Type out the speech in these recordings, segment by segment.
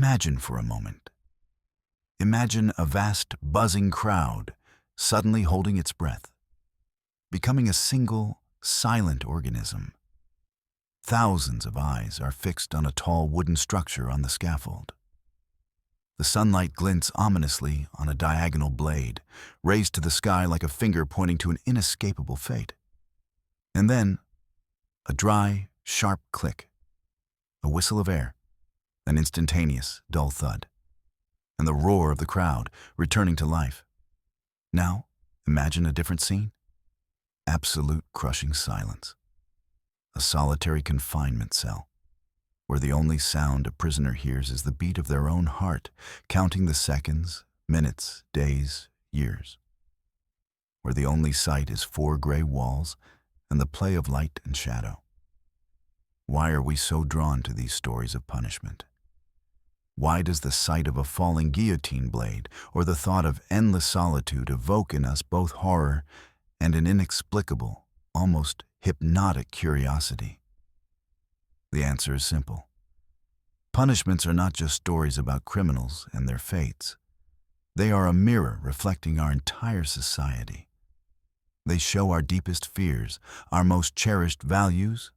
Imagine for a moment. Imagine a vast, buzzing crowd suddenly holding its breath, becoming a single, silent organism. Thousands of eyes are fixed on a tall wooden structure on the scaffold. The sunlight glints ominously on a diagonal blade, raised to the sky like a finger pointing to an inescapable fate. And then, a dry, sharp click, a whistle of air, an instantaneous, dull thud, and the roar of the crowd returning to life. Now, imagine a different scene. Absolute crushing silence. A solitary confinement cell, where the only sound a prisoner hears is the beat of their own heart, counting the seconds, minutes, days, years. Where the only sight is 4 gray walls and the play of light and shadow. Why are we so drawn to these stories of punishment? Why does the sight of a falling guillotine blade or the thought of endless solitude evoke in us both horror and an inexplicable, almost hypnotic curiosity? The answer is simple. Punishments are not just stories about criminals and their fates. They are a mirror reflecting our entire society. They show our deepest fears, our most cherished values,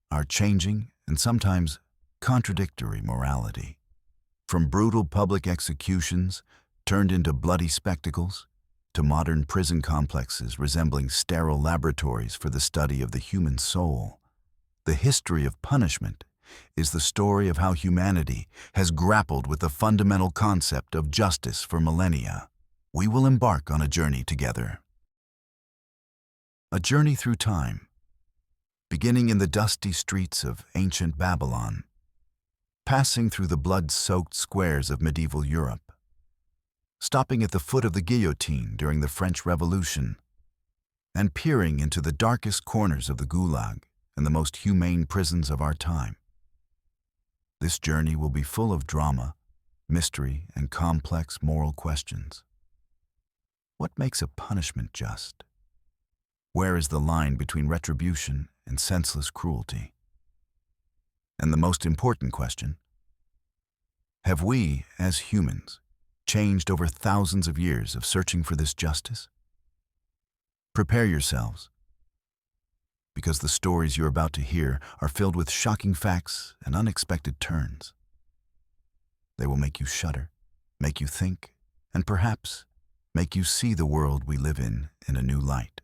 our changing and sometimes contradictory morality. From brutal public executions turned into bloody spectacles, to modern prison complexes resembling sterile laboratories for the study of the human soul, the history of punishment is the story of how humanity has grappled with the fundamental concept of justice for millennia. We will embark on a journey together. A journey through time, beginning in the dusty streets of ancient Babylon, passing through the blood-soaked squares of medieval Europe, stopping at the foot of the guillotine during the French Revolution, and peering into the darkest corners of the Gulag and the most humane prisons of our time. This journey will be full of drama, mystery, and complex moral questions. What makes a punishment just? Where is the line between retribution and senseless cruelty? And the most important question, have we, as humans, changed over thousands of years of searching for this justice? Prepare yourselves, because the stories you're about to hear are filled with shocking facts and unexpected turns. They will make you shudder, make you think, and perhaps make you see the world we live in a new light.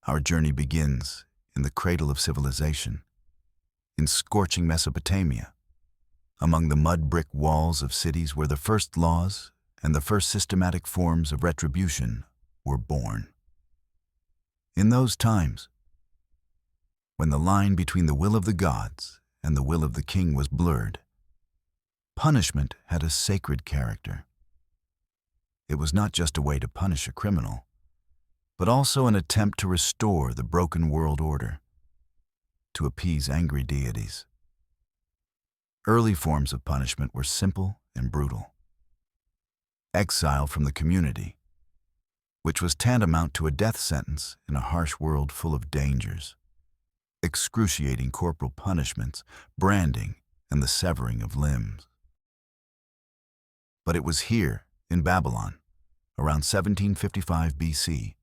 Our journey begins in the cradle of civilization, in scorching Mesopotamia, among the mud-brick walls of cities where the first laws and the first systematic forms of retribution were born. In those times, when the line between the will of the gods and the will of the king was blurred, punishment had a sacred character. It was not just a way to punish a criminal, but also an attempt to restore the broken world order, to appease angry deities. Early forms of punishment were simple and brutal. Exile from the community, which was tantamount to a death sentence in a harsh world full of dangers. Excruciating corporal punishments, branding, and the severing of limbs. But it was here, in Babylon, around 1755 BC,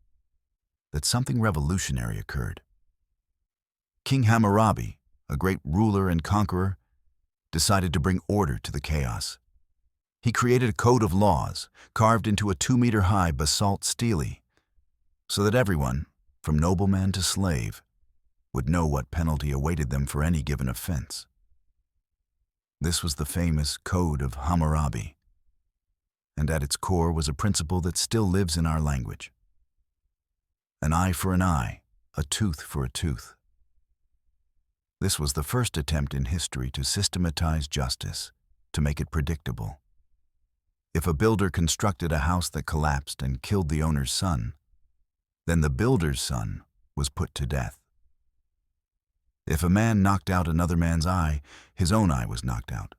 that something revolutionary occurred. King Hammurabi, a great ruler and conqueror, decided to bring order to the chaos. He created a code of laws carved into a 2-meter-high basalt stele, so that everyone, from nobleman to slave, would know what penalty awaited them for any given offense. This was the famous Code of Hammurabi, and at its core was a principle that still lives in our language. An eye for an eye, a tooth for a tooth. This was the first attempt in history to systematize justice, to make it predictable. If a builder constructed a house that collapsed and killed the owner's son, then the builder's son was put to death. If a man knocked out another man's eye, his own eye was knocked out.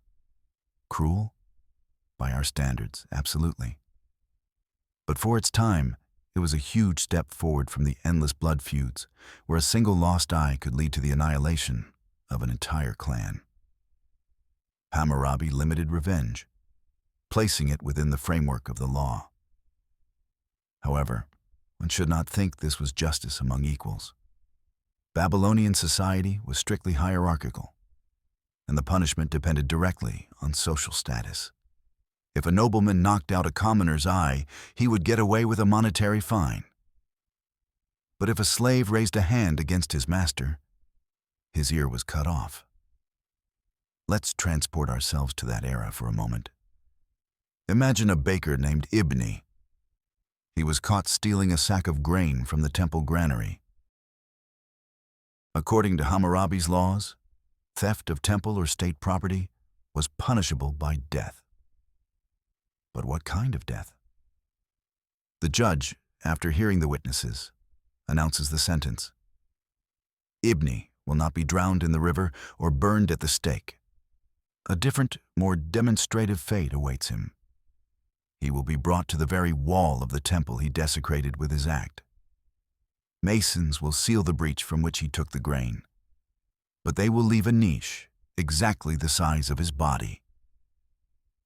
Cruel? By our standards, absolutely. But for its time, it was a huge step forward from the endless blood feuds, where a single lost eye could lead to the annihilation of an entire clan. Hammurabi limited revenge, placing it within the framework of the law. However, one should not think this was justice among equals. Babylonian society was strictly hierarchical, and the punishment depended directly on social status. If a nobleman knocked out a commoner's eye, he would get away with a monetary fine. But if a slave raised a hand against his master, his ear was cut off. Let's transport ourselves to that era for a moment. Imagine a baker named Ibni. He was caught stealing a sack of grain from the temple granary. According to Hammurabi's laws, theft of temple or state property was punishable by death. But what kind of death? The judge, after hearing the witnesses, announces the sentence. Ibni will not be drowned in the river or burned at the stake. A different, more demonstrative fate awaits him. He will be brought to the very wall of the temple he desecrated with his act. Masons will seal the breach from which he took the grain, but they will leave a niche exactly the size of his body.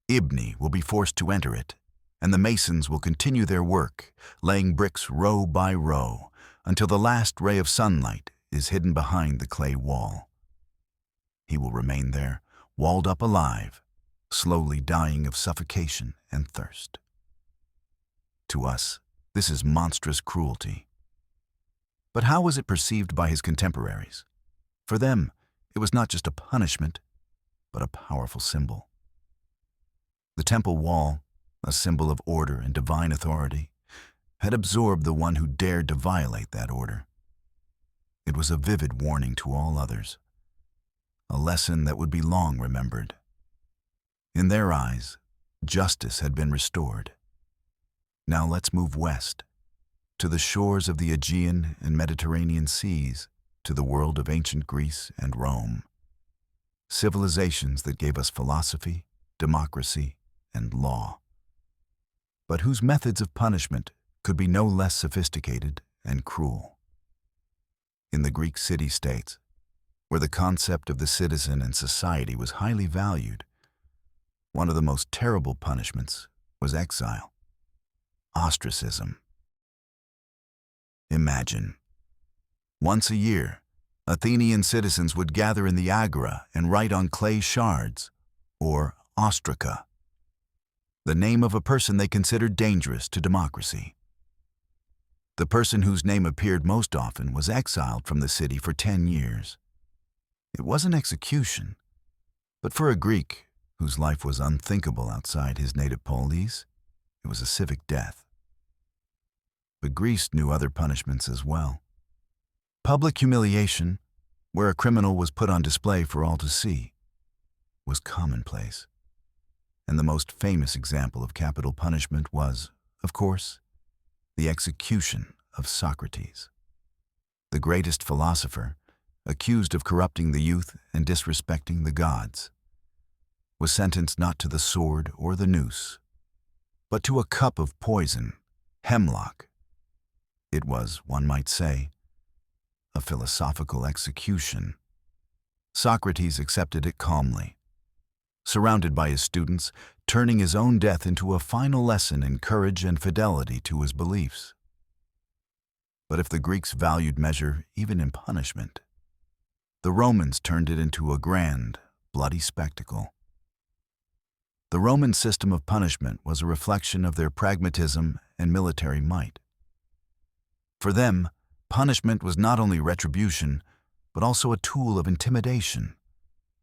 Ibni will be forced to enter it, and the masons will continue their work, laying bricks row by row, until the last ray of sunlight is hidden behind the clay wall. He will remain there, walled up alive, slowly dying of suffocation and thirst. To us, this is monstrous cruelty. But how was it perceived by his contemporaries? For them, it was not just a punishment, but a powerful symbol. The temple wall, a symbol of order and divine authority, had absorbed the one who dared to violate that order. It was a vivid warning to all others, a lesson that would be long remembered. In their eyes, justice had been restored. Now let's move west, to the shores of the Aegean and Mediterranean seas, to the world of ancient Greece and Rome. Civilizations that gave us philosophy, democracy, and law, but whose methods of punishment could be no less sophisticated and cruel. In the Greek city-states, where the concept of the citizen and society was highly valued, one of the most terrible punishments was exile, ostracism. Imagine, once a year, Athenian citizens would gather in the agora and write on clay shards, or ostraca, the name of a person they considered dangerous to democracy. The person whose name appeared most often was exiled from the city for 10 years. It wasn't execution, but for a Greek whose life was unthinkable outside his native polis, it was a civic death. But Greece knew other punishments as well. Public humiliation, where a criminal was put on display for all to see, was commonplace. And the most famous example of capital punishment was, of course, the execution of Socrates. The greatest philosopher, accused of corrupting the youth and disrespecting the gods, was sentenced not to the sword or the noose, but to a cup of poison, hemlock. It was, one might say, a philosophical execution. Socrates accepted it calmly, surrounded by his students, turning his own death into a final lesson in courage and fidelity to his beliefs. But if the Greeks valued measure even in punishment, the Romans turned it into a grand, bloody spectacle. The Roman system of punishment was a reflection of their pragmatism and military might. For them, punishment was not only retribution, but also a tool of intimidation,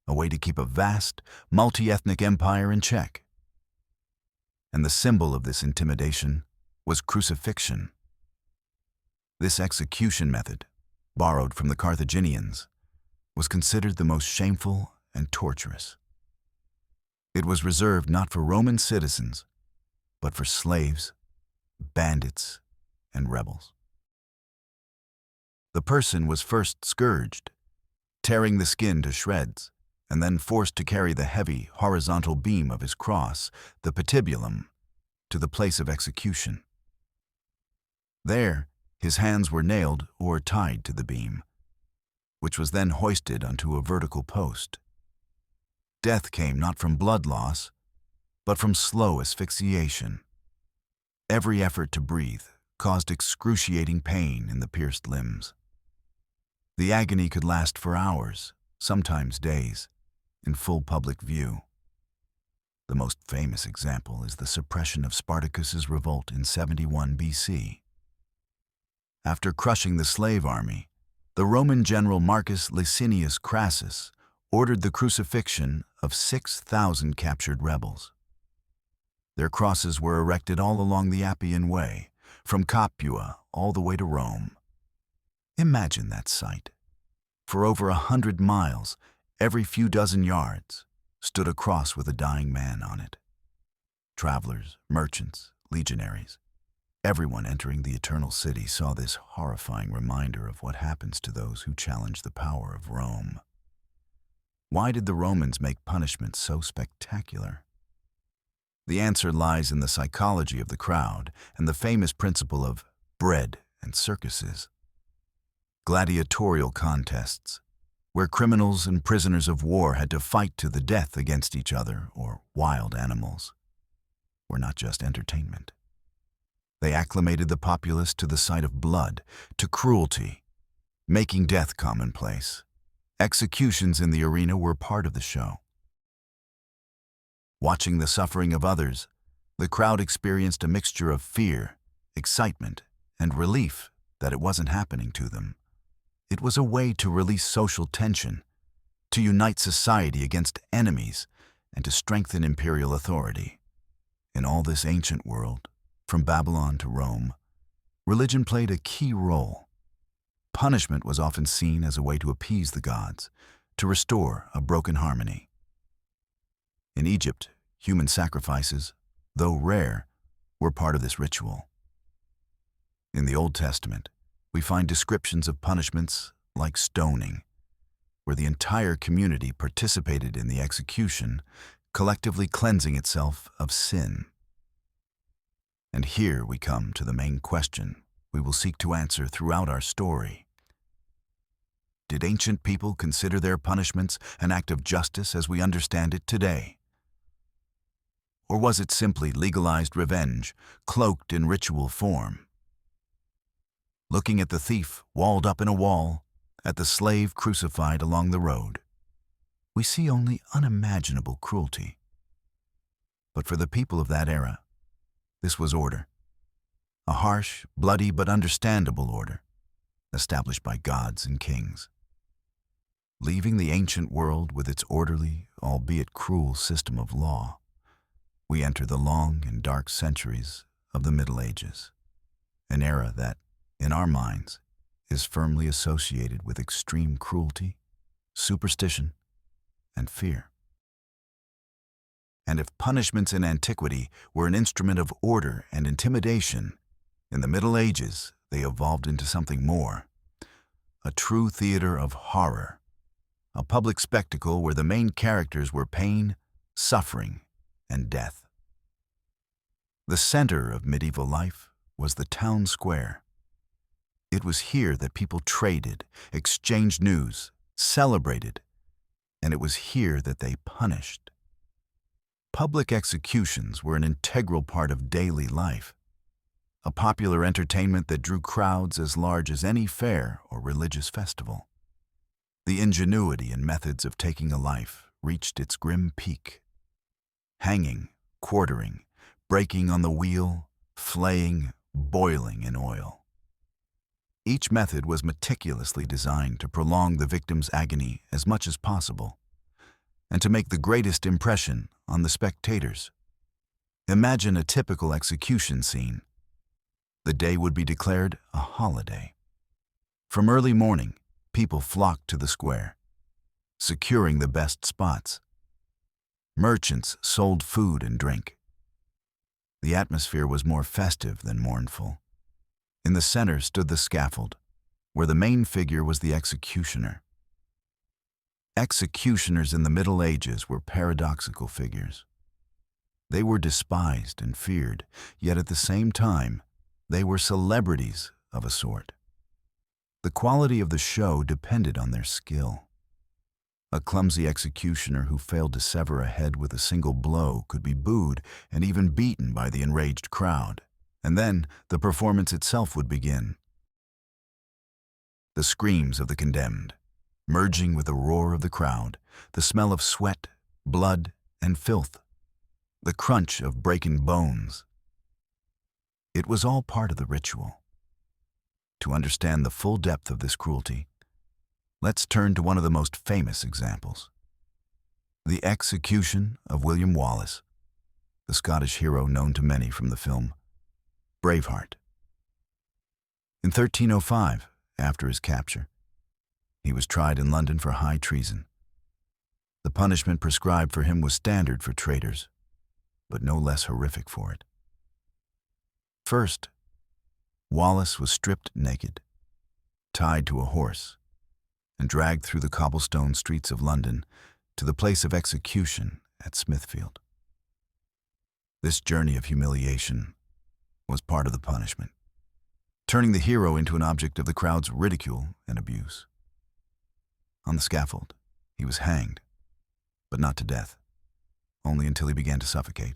a way to keep a vast, multi-ethnic empire in check. And the symbol of this intimidation was crucifixion. This execution method, borrowed from the Carthaginians, was considered the most shameful and torturous. It was reserved not for Roman citizens, but for slaves, bandits, and rebels. The person was first scourged, tearing the skin to shreds, and then forced to carry the heavy, horizontal beam of his cross, the patibulum, to the place of execution. There, his hands were nailed or tied to the beam, which was then hoisted onto a vertical post. Death came not from blood loss, but from slow asphyxiation. Every effort to breathe caused excruciating pain in the pierced limbs. The agony could last for hours, sometimes days, in full public view. The most famous example is the suppression of Spartacus's revolt in 71 BC. After crushing the slave army, the Roman general Marcus Licinius Crassus ordered the crucifixion of 6,000 captured rebels. Their crosses were erected all along the Appian Way, from Capua all the way to Rome. Imagine that sight. For over 100 miles, every few dozen yards, stood a cross with a dying man on it. Travelers, merchants, legionaries, everyone entering the Eternal City saw this horrifying reminder of what happens to those who challenge the power of Rome. Why did the Romans make punishment so spectacular? The answer lies in the psychology of the crowd and the famous principle of bread and circuses. Gladiatorial contests, where criminals and prisoners of war had to fight to the death against each other or wild animals, were not just entertainment. They acclimated the populace to the sight of blood, to cruelty, making death commonplace. Executions in the arena were part of the show. Watching the suffering of others, the crowd experienced a mixture of fear, excitement, and relief that it wasn't happening to them. It was a way to release social tension, to unite society against enemies, and to strengthen imperial authority. In all this ancient world, from Babylon to Rome, religion played a key role. Punishment was often seen as a way to appease the gods, to restore a broken harmony. In Egypt, human sacrifices, though rare, were part of this ritual. In the Old Testament, we find descriptions of punishments like stoning, where the entire community participated in the execution, collectively cleansing itself of sin. And here we come to the main question we will seek to answer throughout our story. Did ancient people consider their punishments an act of justice as we understand it today? Or was it simply legalized revenge, cloaked in ritual form? Looking at the thief walled up in a wall, at the slave crucified along the road, we see only unimaginable cruelty. But for the people of that era, this was order. A harsh, bloody, but understandable order, established by gods and kings. Leaving the ancient world with its orderly, albeit cruel system of law, we enter the long and dark centuries of the Middle Ages, an era that, in our minds, is firmly associated with extreme cruelty, superstition, and fear. And if punishments in antiquity were an instrument of order and intimidation, in the Middle Ages they evolved into something more, a true theater of horror, a public spectacle where the main characters were pain, suffering, and death. The center of medieval life was the town square. It was here that people traded, exchanged news, celebrated, and it was here that they punished. Public executions were an integral part of daily life, a popular entertainment that drew crowds as large as any fair or religious festival. The ingenuity and methods of taking a life reached its grim peak. Hanging, quartering, breaking on the wheel, flaying, boiling in oil. Each method was meticulously designed to prolong the victim's agony as much as possible, and to make the greatest impression on the spectators. Imagine a typical execution scene. The day would be declared a holiday. From early morning, people flocked to the square, securing the best spots. Merchants sold food and drink. The atmosphere was more festive than mournful. In the center stood the scaffold, where the main figure was the executioner. Executioners in the Middle Ages were paradoxical figures. They were despised and feared, yet at the same time, they were celebrities of a sort. The quality of the show depended on their skill. A clumsy executioner who failed to sever a head with a single blow could be booed and even beaten by the enraged crowd. And then the performance itself would begin. The screams of the condemned, merging with the roar of the crowd, the smell of sweat, blood, and filth, the crunch of breaking bones. It was all part of the ritual. To understand the full depth of this cruelty, let's turn to one of the most famous examples. The execution of William Wallace, the Scottish hero known to many from the film Braveheart. In 1305, after his capture, he was tried in London for high treason. The punishment prescribed for him was standard for traitors, but no less horrific for it. First, Wallace was stripped naked, tied to a horse, and dragged through the cobblestone streets of London to the place of execution at Smithfield. This journey of humiliation was part of the punishment, turning the hero into an object of the crowd's ridicule and abuse. On the scaffold, he was hanged, but not to death, only until he began to suffocate.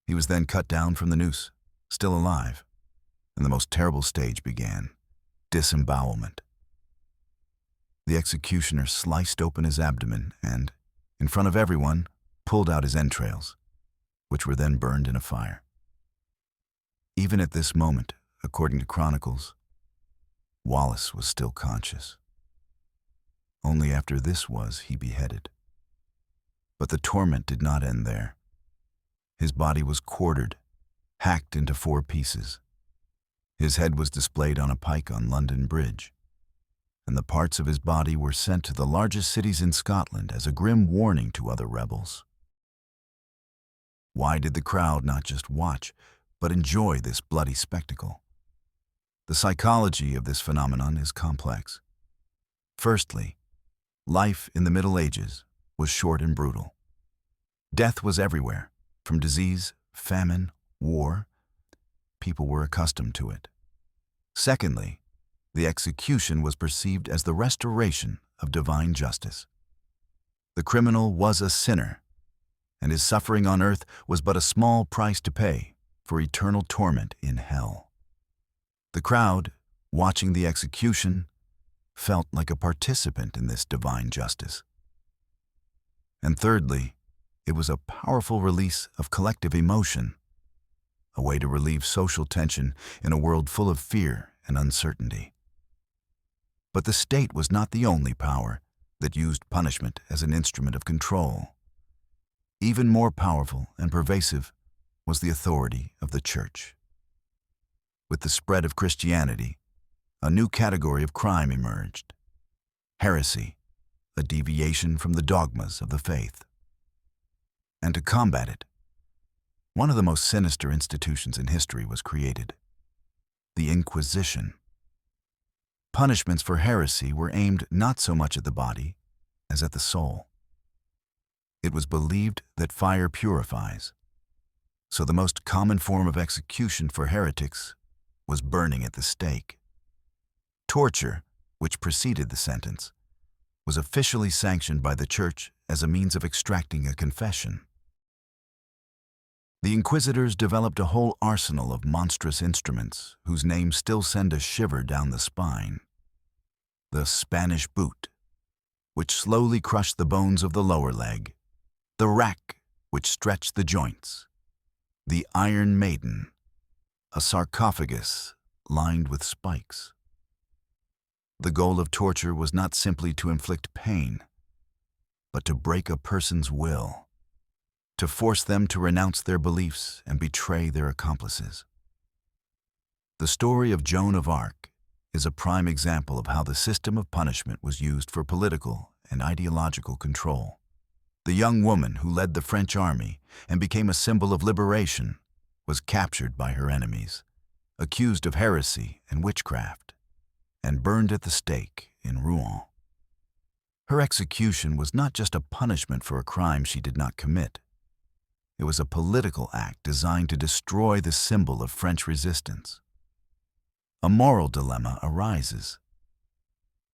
He was then cut down from the noose, still alive, and the most terrible stage began: disembowelment. The executioner sliced open his abdomen and, in front of everyone, pulled out his entrails, which were then burned in a fire. Even at this moment, according to chronicles, Wallace was still conscious. Only after this was he beheaded. But the torment did not end there. His body was quartered, hacked into 4 pieces. His head was displayed on a pike on London Bridge, and the parts of his body were sent to the largest cities in Scotland as a grim warning to other rebels. Why did the crowd not just watch, but enjoy this bloody spectacle? The psychology of this phenomenon is complex. Firstly, life in the Middle Ages was short and brutal. Death was everywhere, from disease, famine, war. People were accustomed to it. Secondly, the execution was perceived as the restoration of divine justice. The criminal was a sinner, and his suffering on earth was but a small price to pay for eternal torment in hell. The crowd, watching the execution, felt like a participant in this divine justice. And thirdly, it was a powerful release of collective emotion, a way to relieve social tension in a world full of fear and uncertainty. But the state was not the only power that used punishment as an instrument of control. Even more powerful and pervasive was the authority of the Church. With the spread of Christianity, a new category of crime emerged: heresy, a deviation from the dogmas of the faith. And to combat it, one of the most sinister institutions in history was created: the Inquisition. Punishments for heresy were aimed not so much at the body as at the soul. It was believed that fire purifies, so the most common form of execution for heretics was burning at the stake. Torture, which preceded the sentence, was officially sanctioned by the Church as a means of extracting a confession. The Inquisitors developed a whole arsenal of monstrous instruments whose names still send a shiver down the spine. The Spanish boot, which slowly crushed the bones of the lower leg; the rack, which stretched the joints; the Iron Maiden, a sarcophagus lined with spikes. The goal of torture was not simply to inflict pain, but to break a person's will, to force them to renounce their beliefs and betray their accomplices. The story of Joan of Arc is a prime example of how the system of punishment was used for political and ideological control. The young woman who led the French army and became a symbol of liberation was captured by her enemies, accused of heresy and witchcraft, and burned at the stake in Rouen. Her execution was not just a punishment for a crime she did not commit. It was a political act designed to destroy the symbol of French resistance. A moral dilemma arises.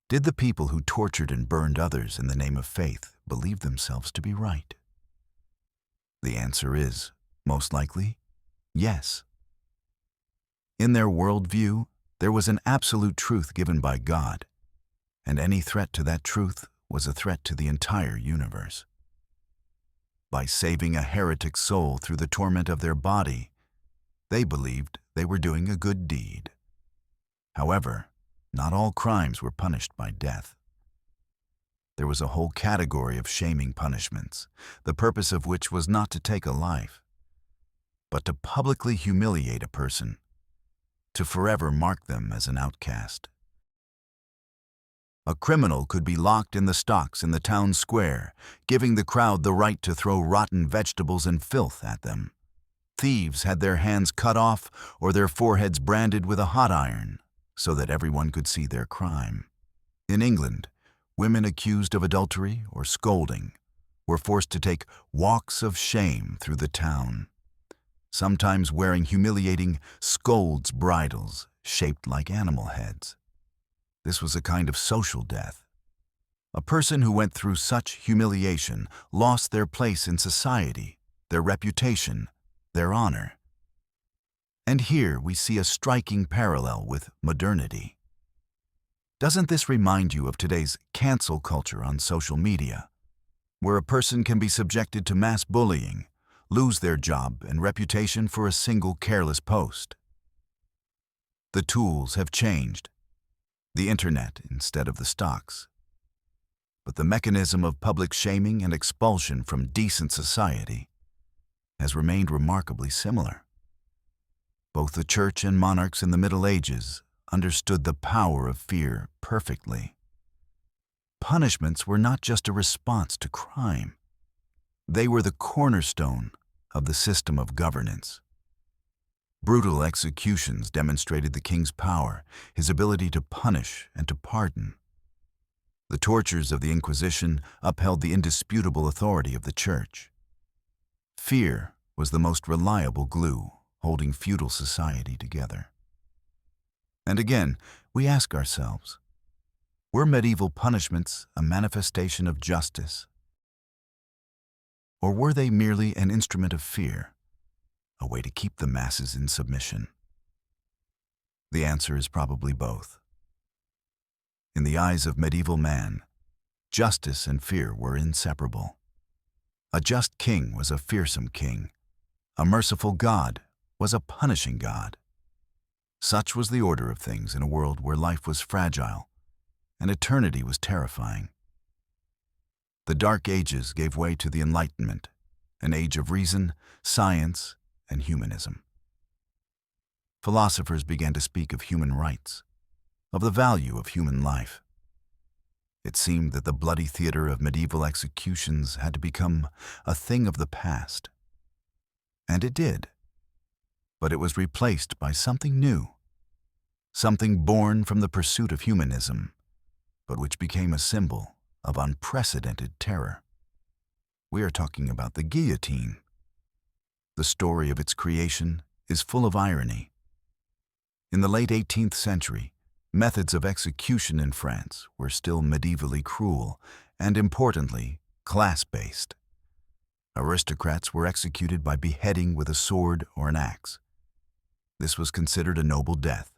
Did the people who tortured and burned others in the name of faith believe themselves to be right? The answer is, most likely, yes. In their worldview, there was an absolute truth given by God, and any threat to that truth was a threat to the entire universe. By saving a heretic soul through the torment of their body, they believed they were doing a good deed. However, not all crimes were punished by death. There was a whole category of shaming punishments, the purpose of which was not to take a life, but to publicly humiliate a person, to forever mark them as an outcast. A criminal could be locked in the stocks in the town square, giving the crowd the right to throw rotten vegetables and filth at them. Thieves had their hands cut off or their foreheads branded with a hot iron, so that everyone could see their crime. In England, women accused of adultery or scolding were forced to take walks of shame through the town, sometimes wearing humiliating scolds' bridles shaped like animal heads. This was a kind of social death. A person who went through such humiliation lost their place in society, their reputation, their honor. And here we see a striking parallel with modernity. Doesn't this remind you of today's cancel culture on social media, where a person can be subjected to mass bullying, lose their job and reputation for a single careless post? The tools have changed. The internet instead of the stocks. But the mechanism of public shaming and expulsion from decent society has remained remarkably similar. Both the church and monarchs in the Middle Ages understood the power of fear perfectly. Punishments were not just a response to crime. They were the cornerstone of the system of governance. Brutal executions demonstrated the king's power, his ability to punish and to pardon. The tortures of the Inquisition upheld the indisputable authority of the church. Fear was the most reliable glue holding feudal society together. And again, we ask ourselves, were medieval punishments a manifestation of justice? Or were they merely an instrument of fear? A way to keep the masses in submission? The answer is probably both. In the eyes of medieval man, justice and fear were inseparable. A just king was a fearsome king. A merciful God was a punishing God. Such was the order of things in a world where life was fragile and eternity was terrifying. The Dark Ages gave way to the Enlightenment, an age of reason, science, and humanism. Philosophers began to speak of human rights, of the value of human life. It seemed that the bloody theater of medieval executions had to become a thing of the past. And it did. But it was replaced by something new, something born from the pursuit of humanism, but which became a symbol of unprecedented terror. We are talking about the guillotine. The story of its creation is full of irony. In the late 18th century, methods of execution in France were still medievally cruel and, importantly, class-based. Aristocrats were executed by beheading with a sword or an axe. This was considered a noble death.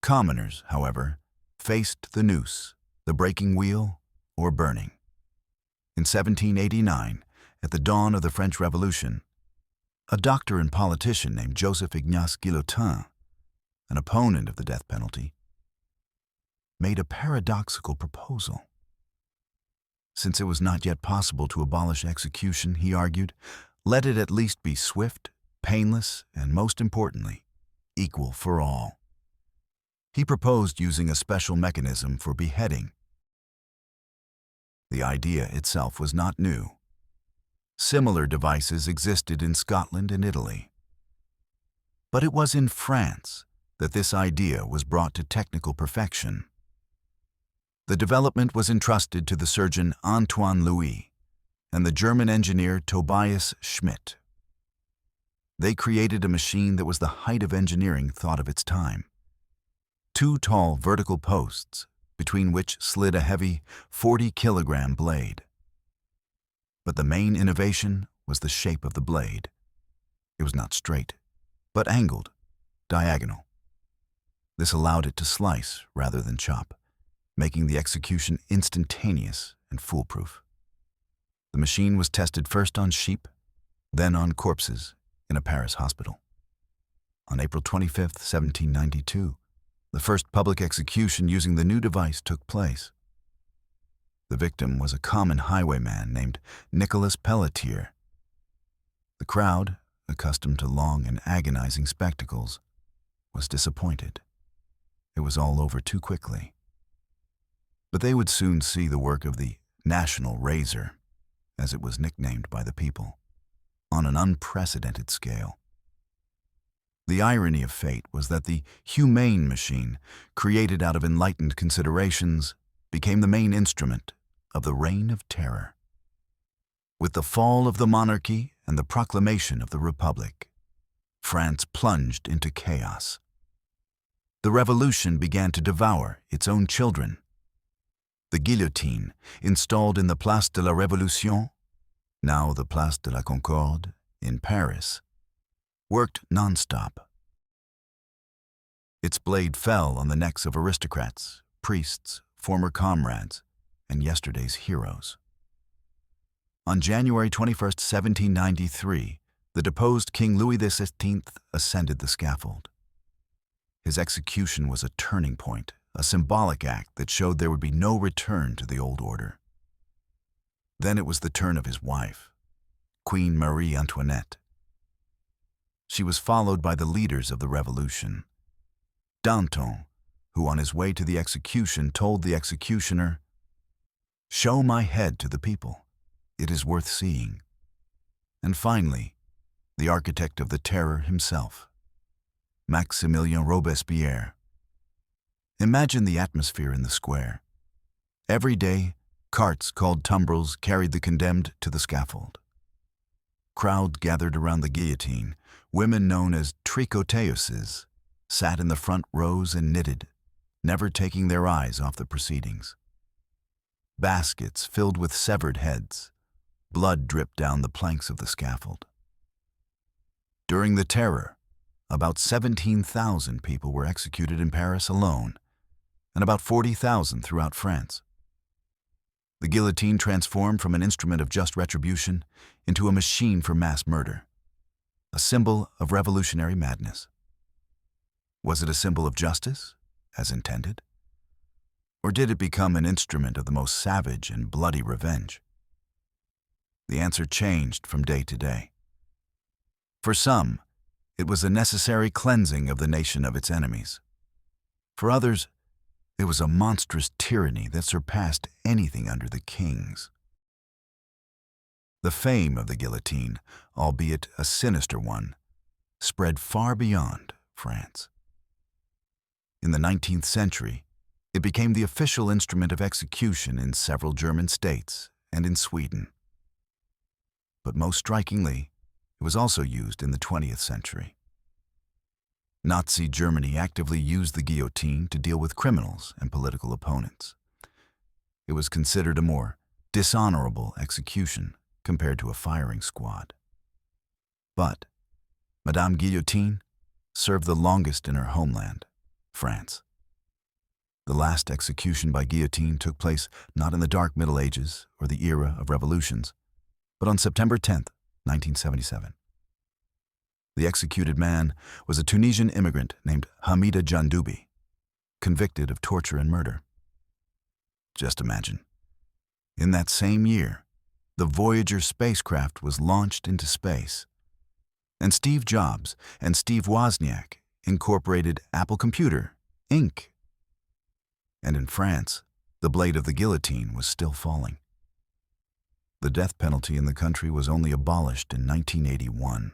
Commoners, however, faced the noose, the breaking wheel, or burning. In 1789, at the dawn of the French Revolution, a doctor and politician named Joseph Ignace Guillotine, an opponent of the death penalty, made a paradoxical proposal. Since it was not yet possible to abolish execution, he argued, let it at least be swift, painless, and most importantly, equal for all. He proposed using a special mechanism for beheading. The idea itself was not new. Similar devices existed in Scotland and Italy. But it was in France that this idea was brought to technical perfection. The development was entrusted to the surgeon Antoine Louis and the German engineer Tobias Schmidt. They created a machine that was the height of engineering thought of its time. Two tall vertical posts, between which slid a heavy 40-kilogram blade. But the main innovation was the shape of the blade. It was not straight, but angled, diagonal. This allowed it to slice rather than chop, making the execution instantaneous and foolproof. The machine was tested first on sheep, then on corpses in a Paris hospital. On April 25, 1792, the first public execution using the new device took place. The victim was a common highwayman named Nicholas Pelletier. The crowd, accustomed to long and agonizing spectacles, was disappointed. It was all over too quickly. But they would soon see the work of the National Razor, as it was nicknamed by the people, on an unprecedented scale. The irony of fate was that the humane machine, created out of enlightened considerations, became the main instrument of the Reign of Terror. With the fall of the monarchy and the proclamation of the Republic, France plunged into chaos. The revolution began to devour its own children. The guillotine, installed in the Place de la Révolution, now the Place de la Concorde, in Paris, worked non-stop. Its blade fell on the necks of aristocrats, priests, former comrades, and yesterday's heroes. On January 21, 1793, the deposed King Louis XVI ascended the scaffold. His execution was a turning point, a symbolic act that showed there would be no return to the old order. Then it was the turn of his wife, Queen Marie Antoinette. She was followed by the leaders of the revolution. Danton, who on his way to the execution told the executioner, "Show my head to the people. It is worth seeing." And finally, the architect of the terror himself, Maximilien Robespierre. Imagine the atmosphere in the square. Every day, carts called tumbrils carried the condemned to the scaffold. Crowds gathered around the guillotine. Women known as tricoteuses sat in the front rows and knitted, never taking their eyes off the proceedings. Baskets filled with severed heads. Blood dripped down the planks of the scaffold. During the terror, about 17,000 people were executed in Paris alone, and about 40,000 throughout France. The guillotine transformed from an instrument of just retribution into a machine for mass murder, a symbol of revolutionary madness. Was it a symbol of justice, as intended? Or did it become an instrument of the most savage and bloody revenge? The answer changed from day to day. For some, it was a necessary cleansing of the nation of its enemies. For others, it was a monstrous tyranny that surpassed anything under the kings. The fame of the guillotine, albeit a sinister one, spread far beyond France. In the 19th century, it became the official instrument of execution in several German states and in Sweden. But most strikingly, it was also used in the 20th century. Nazi Germany actively used the guillotine to deal with criminals and political opponents. It was considered a more dishonorable execution compared to a firing squad. But Madame Guillotine served the longest in her homeland, France. The last execution by guillotine took place not in the Dark Middle Ages or the era of revolutions, but on September 10, 1977. The executed man was a Tunisian immigrant named Hamida Jandoubi, convicted of torture and murder. Just imagine. In that same year, the Voyager spacecraft was launched into space, and Steve Jobs and Steve Wozniak incorporated Apple Computer, Inc. And in France, the blade of the guillotine was still falling. The death penalty in the country was only abolished in 1981.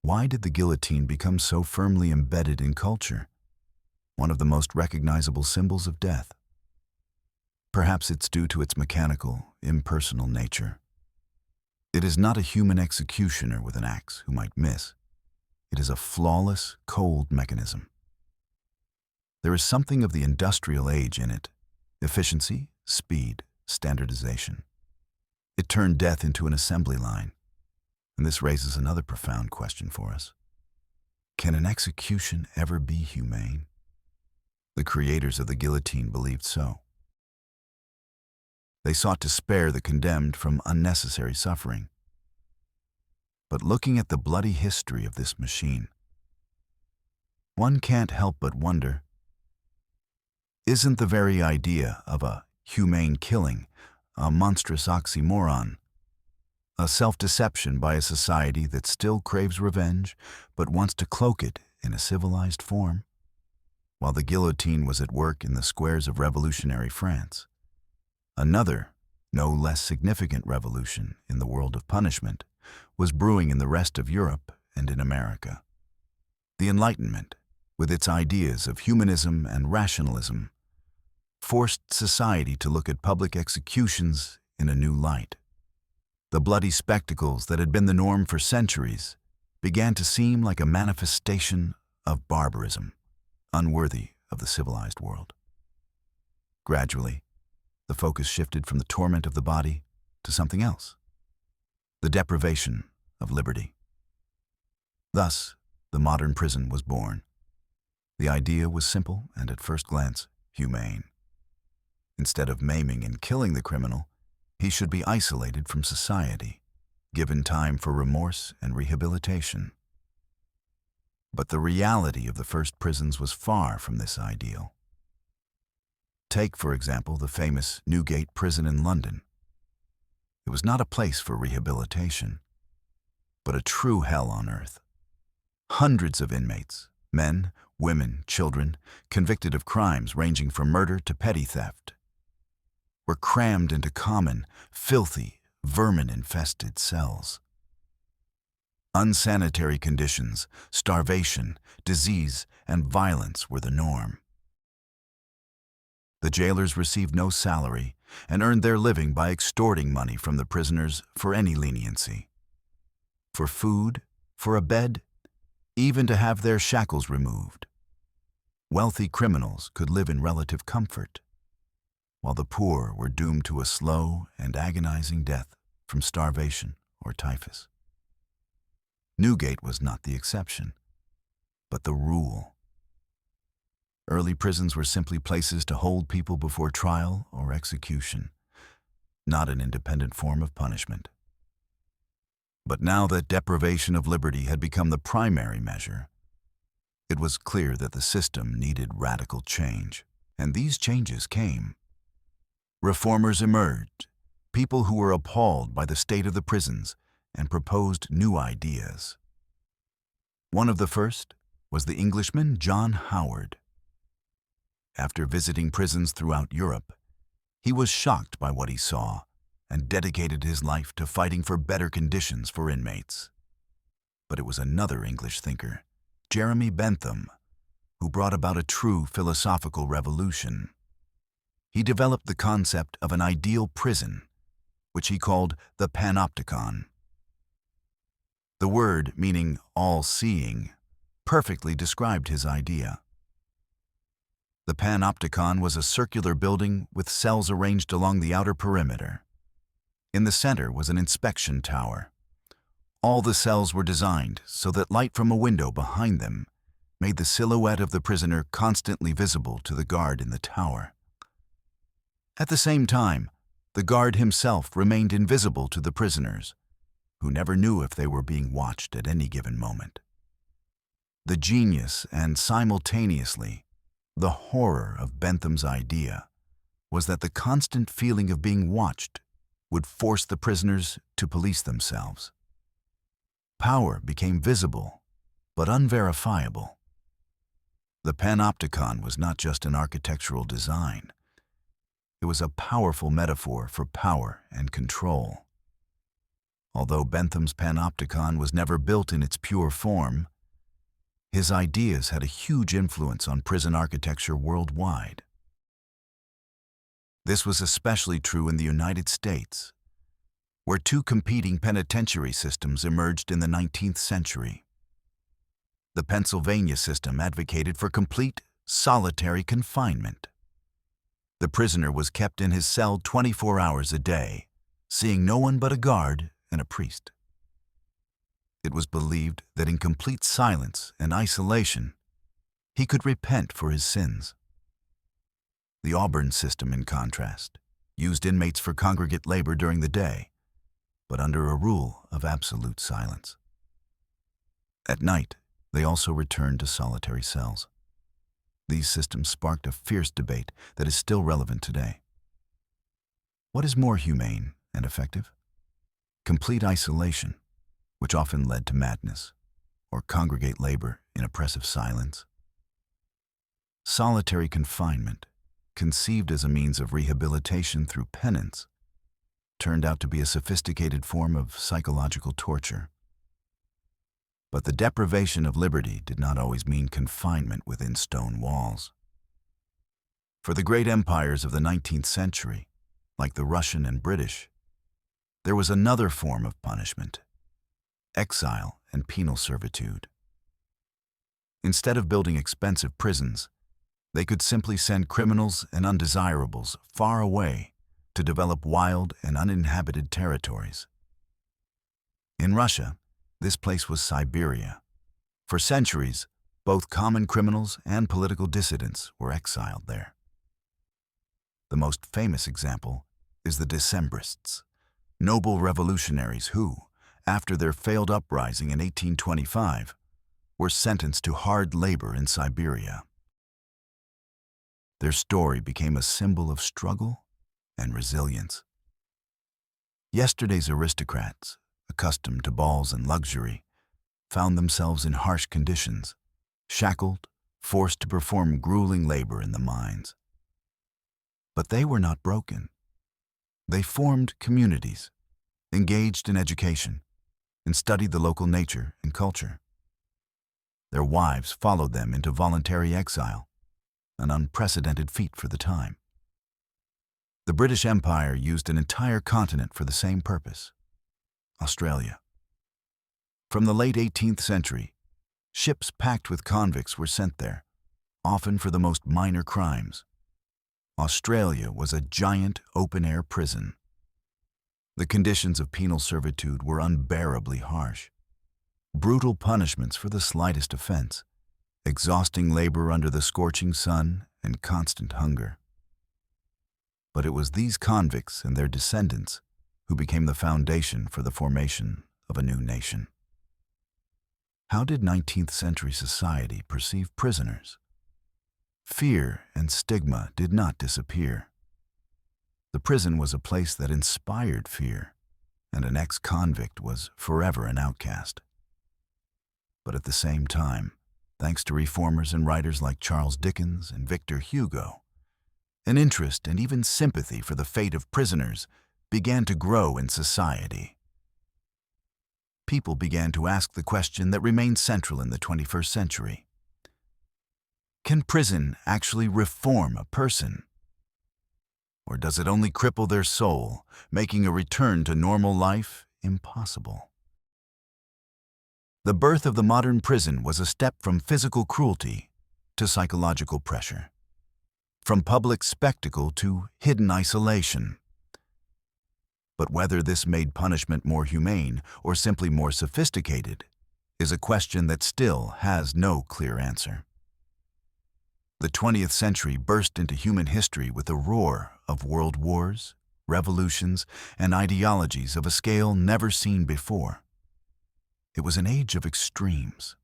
Why did the guillotine become so firmly embedded in culture, one of the most recognizable symbols of death? Perhaps it's due to its mechanical, impersonal nature. It is not a human executioner with an axe who might miss. It is a flawless, cold mechanism. There is something of the industrial age in it: efficiency, speed, standardization. It turned death into an assembly line. And this raises another profound question for us. Can an execution ever be humane? The creators of the guillotine believed so. They sought to spare the condemned from unnecessary suffering. But looking at the bloody history of this machine, one can't help but wonder, isn't the very idea of a humane killing a monstrous oxymoron? A self-deception by a society that still craves revenge, but wants to cloak it in a civilized form? While the guillotine was at work in the squares of revolutionary France, another, no less significant revolution in the world of punishment was brewing in the rest of Europe and in America. The Enlightenment, with its ideas of humanism and rationalism, forced society to look at public executions in a new light. The bloody spectacles that had been the norm for centuries began to seem like a manifestation of barbarism, unworthy of the civilized world. Gradually, the focus shifted from the torment of the body to something else: the deprivation of liberty. Thus, the modern prison was born. The idea was simple and, at first glance, humane. Instead of maiming and killing the criminal, he should be isolated from society, given time for remorse and rehabilitation. But the reality of the first prisons was far from this ideal. Take, for example, the famous Newgate prison in London. It was not a place for rehabilitation, but a true hell on earth. Hundreds of inmates, men, women, children, convicted of crimes ranging from murder to petty theft, were crammed into common, filthy, vermin-infested cells. Unsanitary conditions, starvation, disease, and violence were the norm. The jailers received no salary and earned their living by extorting money from the prisoners for any leniency. For food, for a bed, even to have their shackles removed. Wealthy criminals could live in relative comfort, while the poor were doomed to a slow and agonizing death from starvation or typhus. Newgate was not the exception, but the rule. Early prisons were simply places to hold people before trial or execution, not an independent form of punishment. But now that deprivation of liberty had become the primary measure, it was clear that the system needed radical change, and these changes came. Reformers emerged, people who were appalled by the state of the prisons and proposed new ideas. One of the first was the Englishman John Howard. After visiting prisons throughout Europe, he was shocked by what he saw and dedicated his life to fighting for better conditions for inmates. But it was another English thinker, Jeremy Bentham, who brought about a true philosophical revolution. He developed the concept of an ideal prison, which he called the panopticon. The word, meaning all-seeing, perfectly described his idea. The panopticon was a circular building with cells arranged along the outer perimeter. In the center was an inspection tower. All the cells were designed so that light from a window behind them made the silhouette of the prisoner constantly visible to the guard in the tower. At the same time, the guard himself remained invisible to the prisoners, who never knew if they were being watched at any given moment. The genius and simultaneously the horror of Bentham's idea was that the constant feeling of being watched would force the prisoners to police themselves. Power became visible, but unverifiable. The panopticon was not just an architectural design. It was a powerful metaphor for power and control. Although Bentham's panopticon was never built in its pure form, his ideas had a huge influence on prison architecture worldwide. This was especially true in the United States, where two competing penitentiary systems emerged in the 19th century. The Pennsylvania system advocated for complete solitary confinement. The prisoner was kept in his cell 24 hours a day, seeing no one but a guard and a priest. It was believed that in complete silence and isolation, he could repent for his sins. The Auburn system, in contrast, used inmates for congregate labor during the day, but under a rule of absolute silence. At night, they also returned to solitary cells. These systems sparked a fierce debate that is still relevant today. What is more humane and effective? Complete isolation, which often led to madness, or congregate labor in oppressive silence? Solitary confinement, conceived as a means of rehabilitation through penance, turned out to be a sophisticated form of psychological torture. But the deprivation of liberty did not always mean confinement within stone walls. For the great empires of the 19th century, like the Russian and British, there was another form of punishment: exile and penal servitude. Instead of building expensive prisons, they could simply send criminals and undesirables far away to develop wild and uninhabited territories. In Russia, this place was Siberia. For centuries, both common criminals and political dissidents were exiled there. The most famous example is the Decembrists, noble revolutionaries who, after their failed uprising in 1825, were sentenced to hard labor in Siberia. Their story became a symbol of struggle and resilience. Yesterday's aristocrats, accustomed to balls and luxury, found themselves in harsh conditions, shackled, forced to perform grueling labor in the mines. But they were not broken. They formed communities, engaged in education, and studied the local nature and culture. Their wives followed them into voluntary exile, an unprecedented feat for the time. The British Empire used an entire continent for the same purpose: Australia. From the late 18th century, ships packed with convicts were sent there, often for the most minor crimes. Australia was a giant open-air prison. The conditions of penal servitude were unbearably harsh. Brutal punishments for the slightest offense, exhausting labor under the scorching sun, and constant hunger. But it was these convicts and their descendants who became the foundation for the formation of a new nation. How did 19th century society perceive prisoners? Fear and stigma did not disappear. The prison was a place that inspired fear, and an ex-convict was forever an outcast. But at the same time, thanks to reformers and writers like Charles Dickens and Victor Hugo, an interest and even sympathy for the fate of prisoners began to grow in society. People began to ask the question that remains central in the 21st century. Can prison actually reform a person? Or does it only cripple their soul, making a return to normal life impossible? The birth of the modern prison was a step from physical cruelty to psychological pressure, from public spectacle to hidden isolation. But whether this made punishment more humane or simply more sophisticated is a question that still has no clear answer. The 20th century burst into human history with a roar of world wars, revolutions, and ideologies of a scale never seen before. It was an age of extremes,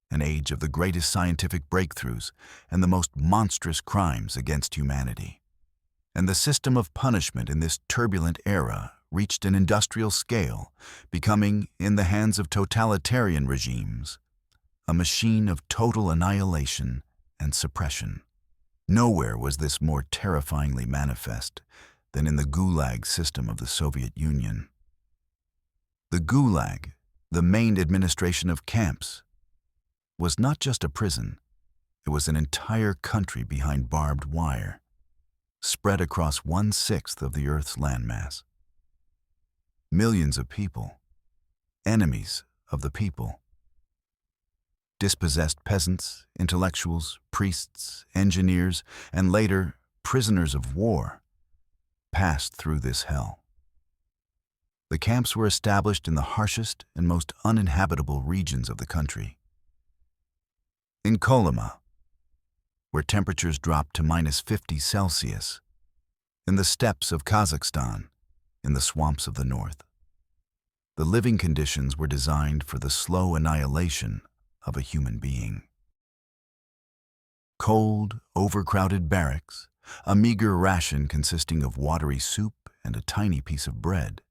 an age of the greatest scientific breakthroughs and the most monstrous crimes against humanity. And the system of punishment in this turbulent era reached an industrial scale, becoming, in the hands of totalitarian regimes, a machine of total annihilation and suppression. Nowhere was this more terrifyingly manifest than in the Gulag system of the Soviet Union. The Gulag, the main administration of camps, was not just a prison, it was an entire country behind barbed wire, spread across 1/6 of the Earth's landmass. Millions of people, enemies of the people. Dispossessed peasants, intellectuals, priests, engineers, and later prisoners of war passed through this hell. The camps were established in the harshest and most uninhabitable regions of the country. In Kolyma, where temperatures dropped to -50°C, in the steppes of Kazakhstan, in the swamps of the north. The living conditions were designed for the slow annihilation of a human being. Cold, overcrowded barracks, a meager ration consisting of watery soup and a tiny piece of bread,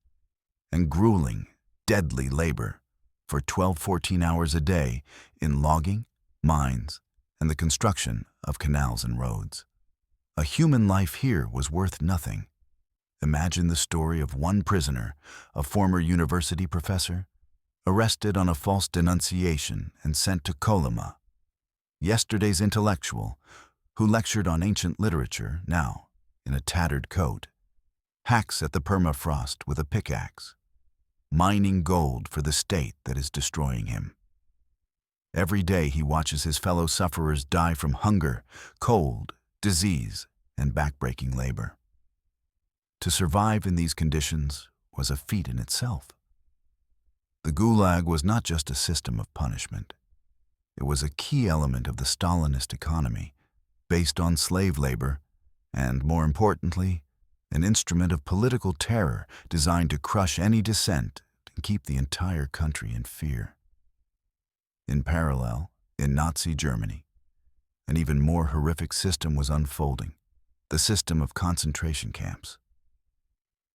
and grueling, deadly labor for 12-14 hours a day in logging, mines, and the construction of canals and roads. A human life here was worth nothing. Imagine the story of one prisoner, a former university professor, arrested on a false denunciation and sent to Kolyma. Yesterday's intellectual, who lectured on ancient literature, now, in a tattered coat, hacks at the permafrost with a pickaxe, mining gold for the state that is destroying him. Every day he watches his fellow sufferers die from hunger, cold, disease, and backbreaking labor. To survive in these conditions was a feat in itself. The Gulag was not just a system of punishment. It was a key element of the Stalinist economy, based on slave labor, and, more importantly, an instrument of political terror designed to crush any dissent and keep the entire country in fear. In parallel, in Nazi Germany, an even more horrific system was unfolding, the system of concentration camps.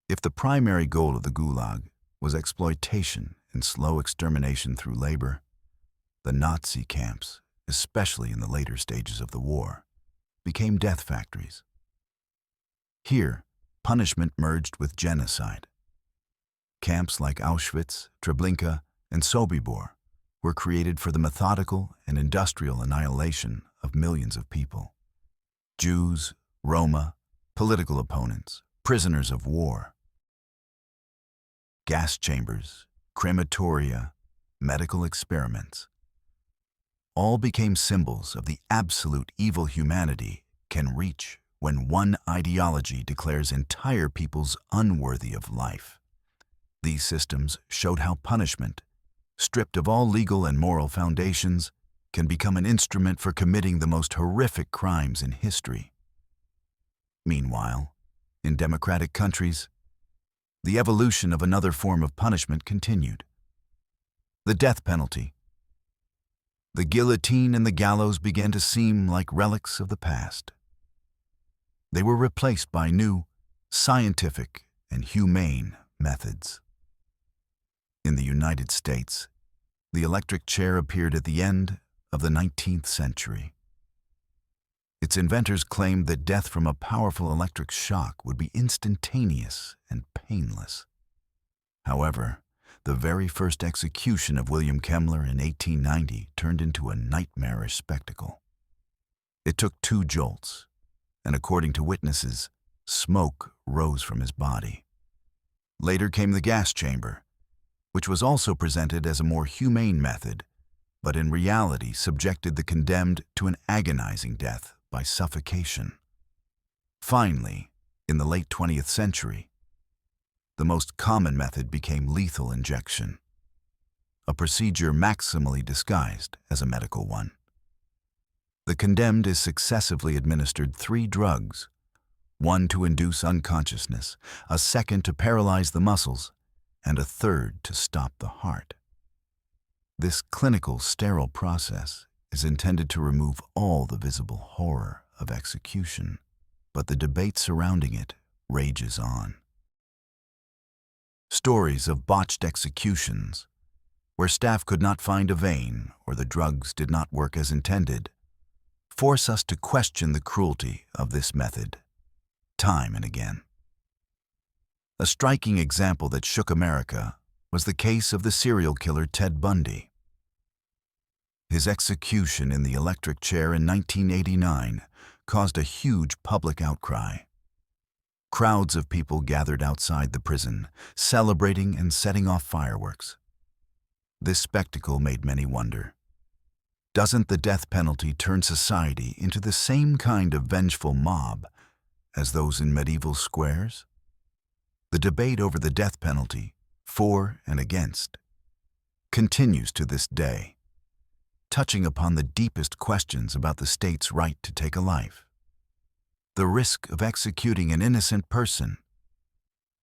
If the primary goal of the Gulag was exploitation and slow extermination through labor, the Nazi camps, especially in the later stages of the war, became death factories. Here, punishment merged with genocide. Camps like Auschwitz, Treblinka, and Sobibor were created for the methodical and industrial annihilation of millions of people. Jews, Roma, political opponents, prisoners of war. Gas chambers, crematoria, medical experiments. All became symbols of the absolute evil humanity can reach when one ideology declares entire peoples unworthy of life. These systems showed how punishment, stripped of all legal and moral foundations, can become an instrument for committing the most horrific crimes in history. Meanwhile, in democratic countries, the evolution of another form of punishment continued. The death penalty. The guillotine and the gallows began to seem like relics of the past. They were replaced by new, scientific and humane methods. In the United States, the electric chair appeared at the end of the 19th century. Its inventors claimed that death from a powerful electric shock would be instantaneous and painless. However, the very first execution of William Kemmler in 1890 turned into a nightmarish spectacle. It took 2 jolts, and according to witnesses, smoke rose from his body. Later came the gas chamber, which was also presented as a more humane method, but in reality subjected the condemned to an agonizing death by suffocation. Finally, in the late 20th century, the most common method became lethal injection, a procedure maximally disguised as a medical one. The condemned is successively administered 3 drugs, one to induce unconsciousness, a second to paralyze the muscles, and a third to stop the heart. This clinical sterile process is intended to remove all the visible horror of execution, but the debate surrounding it rages on. Stories of botched executions, where staff could not find a vein or the drugs did not work as intended, force us to question the cruelty of this method, time and again. A striking example that shook America was the case of the serial killer Ted Bundy. His execution in the electric chair in 1989 caused a huge public outcry. Crowds of people gathered outside the prison, celebrating and setting off fireworks. This spectacle made many wonder, Doesn't the death penalty turn society into the same kind of vengeful mob as those in medieval squares? The debate over the death penalty, for and against, continues to this day, touching upon the deepest questions about the state's right to take a life, the risk of executing an innocent person,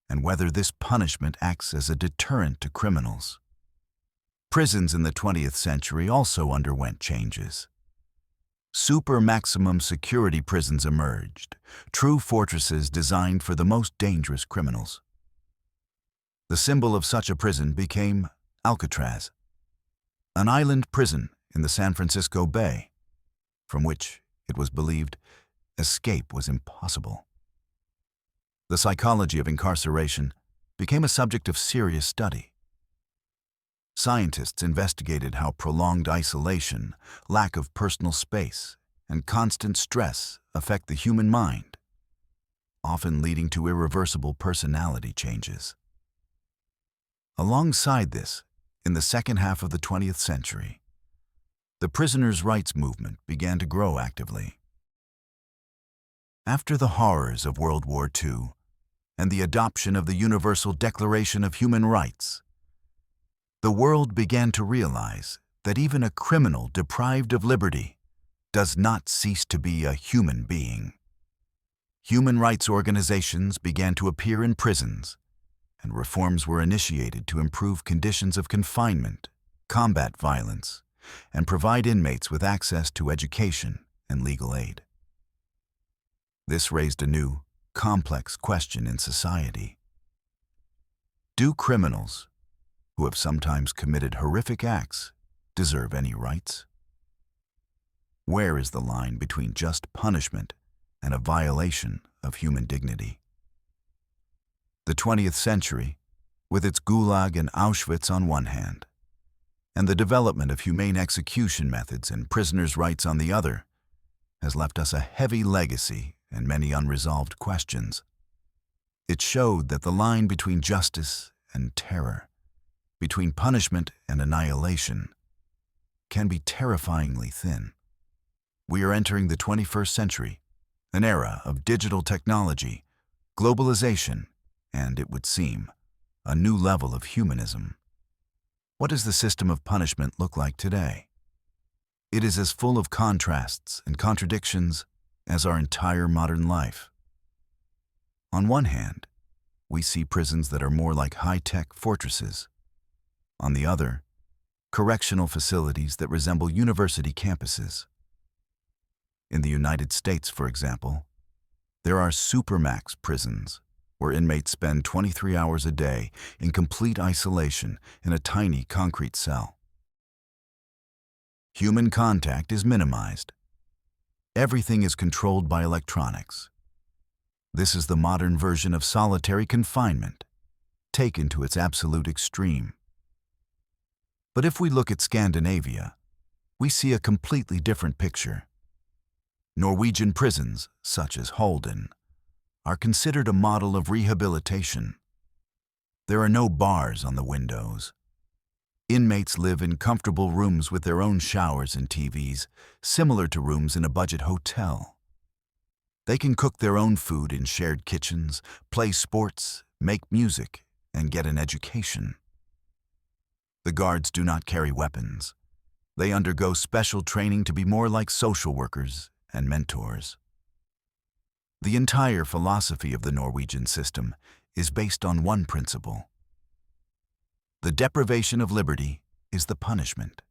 and whether this punishment acts as a deterrent to criminals. Prisons in the 20th century also underwent changes. Super maximum security prisons emerged, true fortresses designed for the most dangerous criminals. The symbol of such a prison became Alcatraz, an island prison in the San Francisco Bay, from which, it was believed, escape was impossible. The psychology of incarceration became a subject of serious study. Scientists investigated how prolonged isolation, lack of personal space, and constant stress affect the human mind, often leading to irreversible personality changes. Alongside this, in the second half of the 20th century, the prisoners' rights movement began to grow actively. After the horrors of World War II and the adoption of the Universal Declaration of Human Rights, the world began to realize that even a criminal deprived of liberty does not cease to be a human being. Human rights organizations began to appear in prisons, and reforms were initiated to improve conditions of confinement, combat violence, and provide inmates with access to education and legal aid. This raised a new, complex question in society. Do criminals, who have sometimes committed horrific acts, deserve any rights? Where is the line between just punishment and a violation of human dignity? The 20th century, with its Gulag and Auschwitz on one hand, and the development of humane execution methods and prisoners' rights on the other, has left us a heavy legacy and many unresolved questions. It showed that the line between justice and terror, between punishment and annihilation, can be terrifyingly thin. We are entering the 21st century, an era of digital technology, globalization, and, it would seem, a new level of humanism. What does the system of punishment look like today? It is as full of contrasts and contradictions as our entire modern life. On one hand, we see prisons that are more like high-tech fortresses. On the other, correctional facilities that resemble university campuses. In the United States, for example, there are supermax prisons where inmates spend 23 hours a day in complete isolation in a tiny concrete cell. Human contact is minimized. Everything is controlled by electronics. This is the modern version of solitary confinement, taken to its absolute extreme. But if we look at Scandinavia, we see a completely different picture. Norwegian prisons, such as Halden, are considered a model of rehabilitation. There are no bars on the windows. Inmates live in comfortable rooms with their own showers and TVs, similar to rooms in a budget hotel. They can cook their own food in shared kitchens, play sports, make music, and get an education. The guards do not carry weapons. They undergo special training to be more like social workers and mentors. The entire philosophy of the Norwegian system is based on one principle. The deprivation of liberty is the punishment.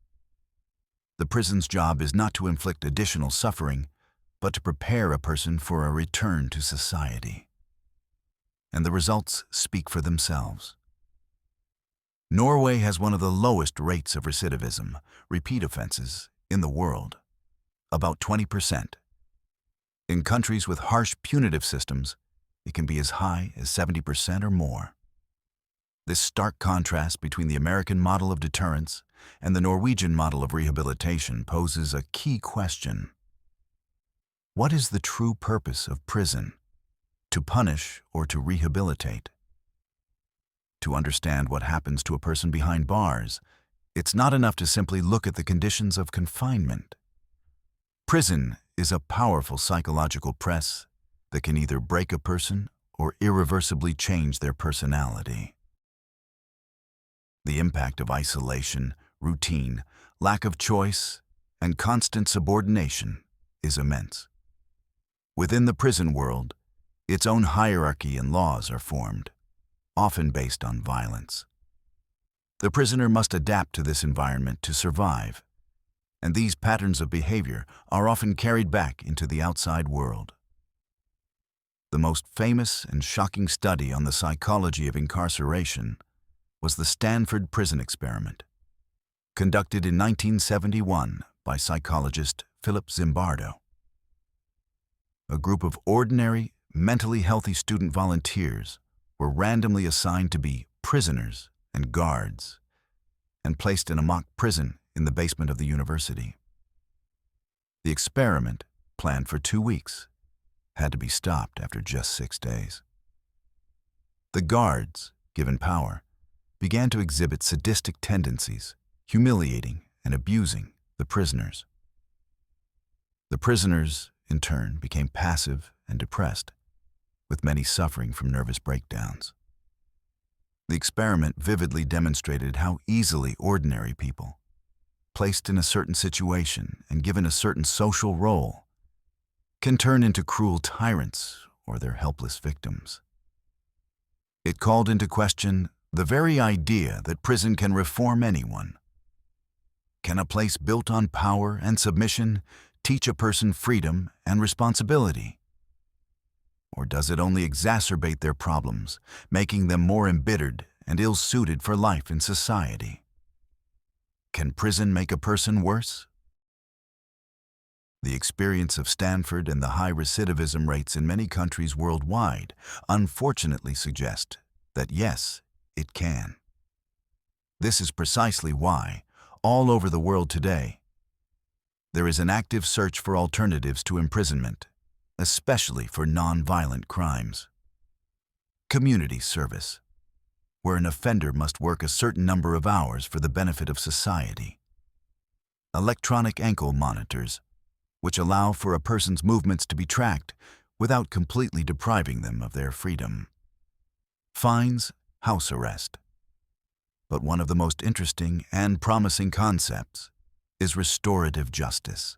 The prison's job is not to inflict additional suffering, but to prepare a person for a return to society. And the results speak for themselves. Norway has one of the lowest rates of recidivism, repeat offenses, in the world, about 20%. In countries with harsh punitive systems, it can be as high as 70% or more. This stark contrast between the American model of deterrence and the Norwegian model of rehabilitation poses a key question. What is the true purpose of prison? To punish or to rehabilitate? To understand what happens to a person behind bars, It's not enough to simply look at the conditions of confinement. Prison is a powerful psychological press that can either break a person or irreversibly change their personality. The impact of isolation, routine, lack of choice, and constant subordination is immense. Within the prison world, its own hierarchy and laws are formed, often based on violence. The prisoner must adapt to this environment to survive, and these patterns of behavior are often carried back into the outside world. The most famous and shocking study on the psychology of incarceration was the Stanford Prison Experiment, conducted in 1971 by psychologist Philip Zimbardo. A group of ordinary, mentally healthy student volunteers were randomly assigned to be prisoners and guards and placed in a mock prison in the basement of the university. The experiment, planned for 2 weeks, had to be stopped after just 6 days. The guards, given power, began to exhibit sadistic tendencies, humiliating and abusing the prisoners. The prisoners, in turn, became passive and depressed, with many suffering from nervous breakdowns. The experiment vividly demonstrated how easily ordinary people, placed in a certain situation and given a certain social role, can turn into cruel tyrants or their helpless victims. It called into question the very idea that prison can reform anyone. Can a place built on power and submission teach a person freedom and responsibility? Or does it only exacerbate their problems, making them more embittered and ill-suited for life in society? Can prison make a person worse? The experience of Stanford and the high recidivism rates in many countries worldwide unfortunately suggest that yes, it can. This is precisely why, all over the world today, there is an active search for alternatives to imprisonment, especially for non-violent crimes. Community service, where an offender must work a certain number of hours for the benefit of society. Electronic ankle monitors, which allow for a person's movements to be tracked without completely depriving them of their freedom. Fines, house arrest. But one of the most interesting and promising concepts is restorative justice.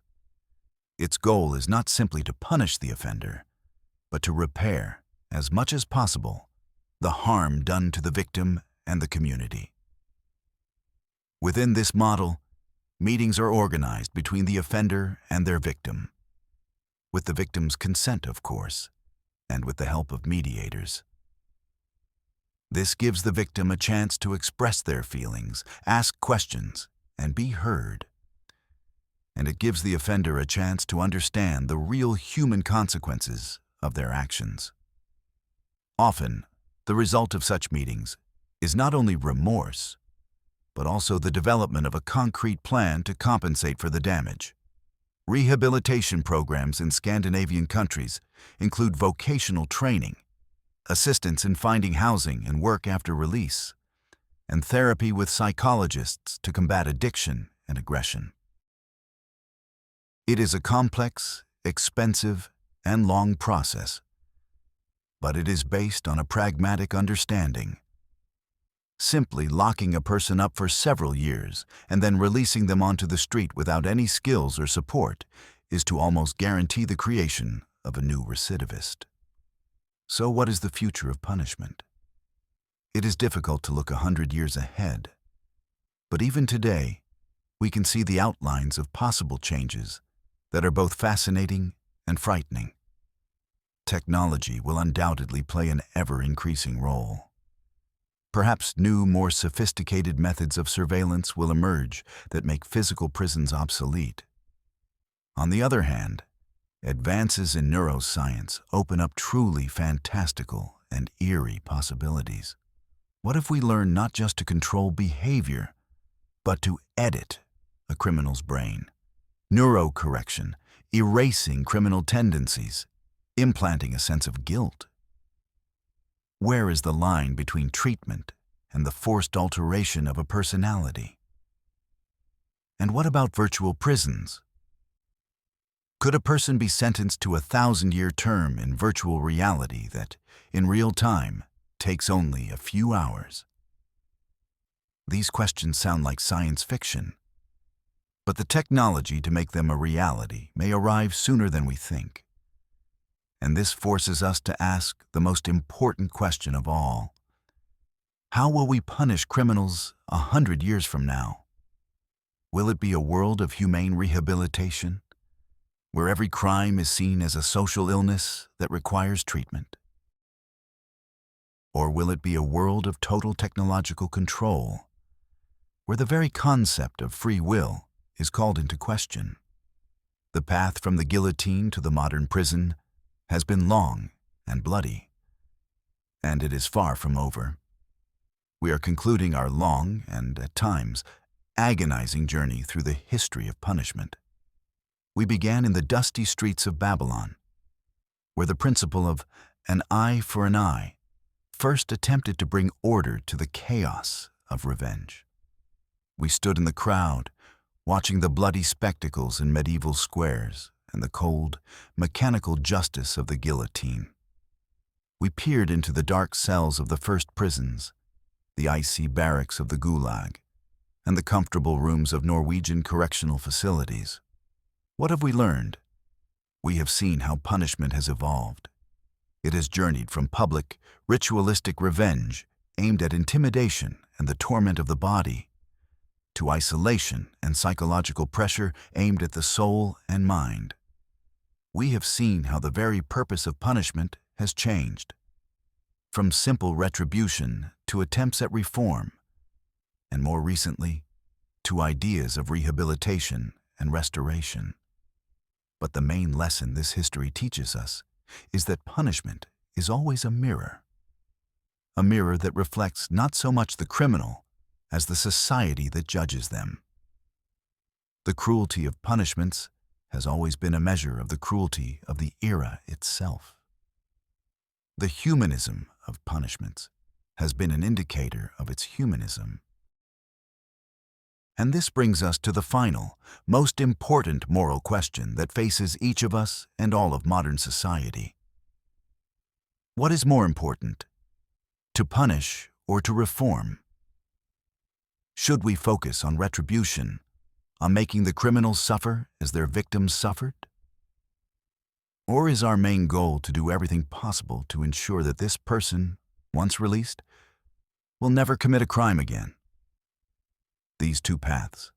Its goal is not simply to punish the offender, but to repair, as much as possible, the harm done to the victim and the community. Within this model, meetings are organized between the offender and their victim, with the victim's consent, of course, and with the help of mediators. This gives the victim a chance to express their feelings, ask questions, and be heard. And it gives the offender a chance to understand the real human consequences of their actions. Often, the result of such meetings is not only remorse, but also the development of a concrete plan to compensate for the damage. Rehabilitation programs in Scandinavian countries include vocational training, assistance in finding housing and work after release, and therapy with psychologists to combat addiction and aggression. It is a complex, expensive, and long process, but it is based on a pragmatic understanding. Simply locking a person up for several years and then releasing them onto the street without any skills or support is to almost guarantee the creation of a new recidivist. So what is the future of punishment? It is difficult to look 100 years ahead, but even today, we can see the outlines of possible changes that are both fascinating and frightening. Technology will undoubtedly play an ever-increasing role. Perhaps new, more sophisticated methods of surveillance will emerge that make physical prisons obsolete. On the other hand, advances in neuroscience open up truly fantastical and eerie possibilities. What if we learn not just to control behavior, but to edit a criminal's brain? Neuro-correction, erasing criminal tendencies, implanting a sense of guilt. Where is the line between treatment and the forced alteration of a personality? And what about virtual prisons? Could a person be sentenced to a 1,000-year term in virtual reality that, in real time, takes only a few hours? These questions sound like science fiction, but the technology to make them a reality may arrive sooner than we think. And this forces us to ask the most important question of all. How will we punish criminals 100 years from now? Will it be a world of humane rehabilitation, where every crime is seen as a social illness that requires treatment? Or will it be a world of total technological control, where the very concept of free will is called into question? The path from the guillotine to the modern prison has been long and bloody, and it is far from over. We are concluding our long and, at times, agonizing journey through the history of punishment. We began in the dusty streets of Babylon, where the principle of an eye for an eye first attempted to bring order to the chaos of revenge. We stood in the crowd, watching the bloody spectacles in medieval squares and the cold, mechanical justice of the guillotine. We peered into the dark cells of the first prisons, the icy barracks of the Gulag, and the comfortable rooms of Norwegian correctional facilities. What have we learned? We have seen how punishment has evolved. It has journeyed from public, ritualistic revenge aimed at intimidation and the torment of the body, to isolation and psychological pressure aimed at the soul and mind. We have seen how the very purpose of punishment has changed, from simple retribution to attempts at reform, and more recently, to ideas of rehabilitation and restoration. But the main lesson this history teaches us is that punishment is always a mirror that reflects not so much the criminal as the society that judges them. The cruelty of punishments has always been a measure of the cruelty of the era itself. The humanism of punishments has been an indicator of its humanism. And this brings us to the final, most important moral question that faces each of us and all of modern society. What is more important, to punish or to reform? Should we focus on retribution, on making the criminals suffer as their victims suffered? Or is our main goal to do everything possible to ensure that this person, once released, will never commit a crime again? These two paths,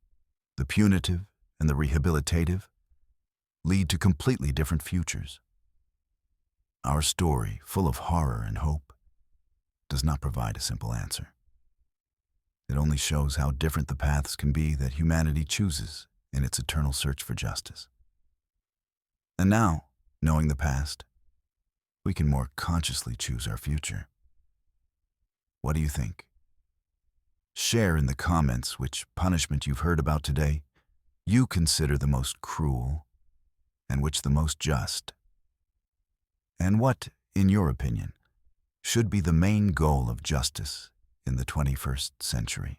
the punitive and the rehabilitative, lead to completely different futures. Our story, full of horror and hope, does not provide a simple answer. It only shows how different the paths can be that humanity chooses in its eternal search for justice. And now, knowing the past, we can more consciously choose our future. What do you think? Share in the comments which punishment you've heard about today you consider the most cruel and which the most just. And what, in your opinion, should be the main goal of justice in the 21st century?